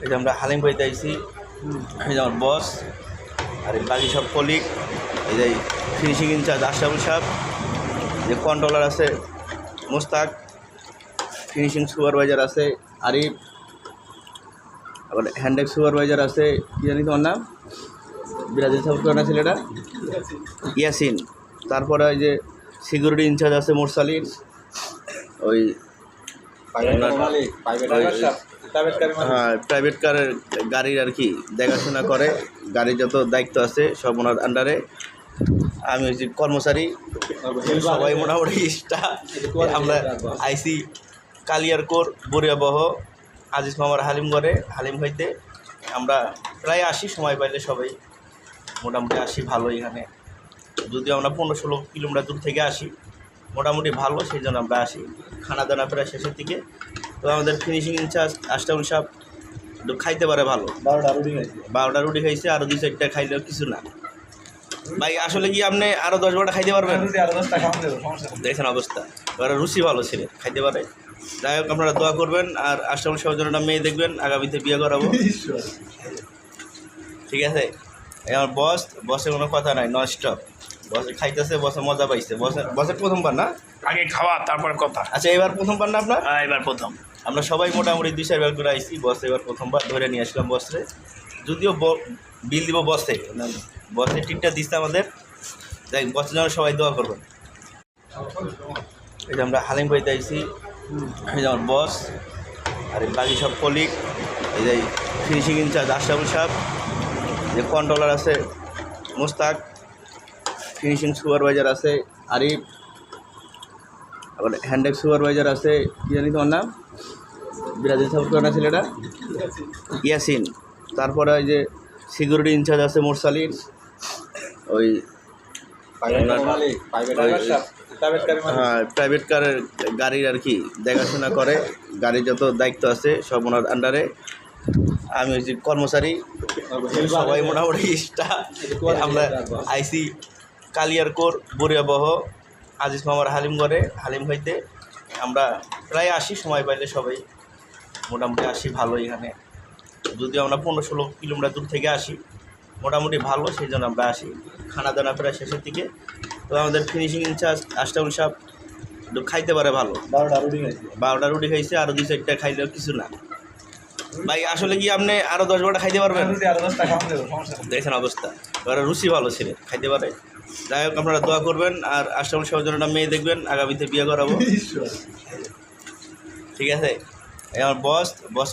এই যে আমরা হালিম পাইতে আইছি, এই যে আমার বস আর এই বাকি সব কলিগ, এই যে ফিনিশিং ইনচার্জ আশরাফুল সাহেব, যে কন্ট্রোলার আছে মুস্তাক, ফিনিশিং সুপারভাইজার আছে আরিফ, আবার হ্যান্ডেক সুপারভাইজার আছে কি জানি তোমার নাম, বিরাজিল সাহেব না ছেলেটা, ইয়াসিন। তারপরে ওই যে সিকিউরিটি ইনচার্জ আছে মোরসালিন, ওই হ্যাঁ প্রাইভেট কারের গাড়ির আর কি দেখাশোনা করে, গাড়ির যত দায়িত্ব আছে সব ওনার আন্ডারে। আমি ওই যে কর্মচারী, সবাই মোটামুটি আমরা আইসি কালিয়ারকোর বরিয়াবহ আজিজ মামার হালিমগড়ে হালিম হইতে। আমরা প্রায় আসি, সময় পাইলে সবাই মোটামুটি আসি ভালো। এখানে যদিও আমরা 15-16 কিলোমিটার দূর থেকে আসি, মোটামুটি ভালো, সেই জন্য আমরা আসি। খানা দানা প্রায় শেষের দিকে। তো আমাদের ফিনিশিং ইনচার্জ আশরাফুল সাহেব একটু খাইতে পারে ভালো, 12টা রুটি খাইছে, আরও 2-4টা খাইলেও কিছু না। ভাই আসলে কি আপনি আরও 10-12টা খাইতে পারবেন? দেখেন অবস্থা, এবার রুচি ভালো ছিল, খাইতে পারে। যাই হোক আপনারা দোয়া করবেন, আর আশরাফুল সাহেবের জন্য একটা মেয়ে দেখবেন, আগামীতে বিয়ে করাবো, ঠিক আছে? আমার বসের কোনো কথা নাই, নন স্টপ। বসে খাইতেছে, বসে মজা পাইছে। বসের প্রথমবার না, আগে খাওয়া তারপর কথা। আচ্ছা এবার প্রথমবার না আপনার? হ্যাঁ এবার প্রথম। আমরা সবাই মোটামুটি 2-4 বার করে আইসি, বস এবার প্রথমবার ধরে নিয়ে আসলাম বসরে। যদিও বিল দিব বস থেকে, বসের টিকটা দিচ্ছে আমাদের। দেখ বসের জন্য সবাই দোয়া করবেন। এই যে আমরা হালিম পাইতে আইসি, এই যে আমার বস আর এই বাকি সব কলিগ, এই যে ফিনিশিং ইনচার্জ আশরাফুল সাহেব, যে কন্ট্রোলার আছে মুস্তাক, ফিনিশিং সুপারভাইজার আছে আরিফ, আবার হ্যান্ডেক সুপারভাইজার আছে কি জানি তোমার নাম, বিরাজিল সাহেব না ছেলেটা, ইয়াসিন। তারপরে ওই যে সিকিউরিটি ইনচার্জ আছে মোরসালিন, ওই হ্যাঁ প্রাইভেট কারের গাড়ির আর কি দেখাশোনা করে, গাড়ির যত দায়িত্ব আছে সব ওনার আন্ডারে। আমি ওই যে কর্মচারী, সবাই মোটামুটি আমরা আইসি কালিয়ারকোর বরিয়াবহ আজিজ মামার হালিমগড়ে হালিম হইতে। আমরা প্রায় আসি, সময় পাইলে সবাই মোটামুটি আসি ভালো। এখানে যদিও আমরা 15-16 কিলোমিটার দূর থেকে আসি, মোটামুটি ভালো, সেই জন্য আমরা আসি। খানা দানা প্রায় শেষের দিকে। তো আমাদের ফিনিশিং ইনচার্জ আশরাফুল সাহেব একটু খাইতে পারে ভালো, 12টা রুটি খাইছে, আরও 2-4টা খাইলেও কিছু না। ভাই আসলে কি আপনি আরও 10-12টা খাইতে পারবেন? দেখেন অবস্থা, এবার রুচি ভালো ছিল, খাইতে পারে। যাই হোক আপনারা দোয়া করবেন, আর আশরাফুল সাহেবের জন্য একটা মেয়ে দেখবেন, আগামীতে বিয়ে করাবো, ঠিক আছে? আমার বস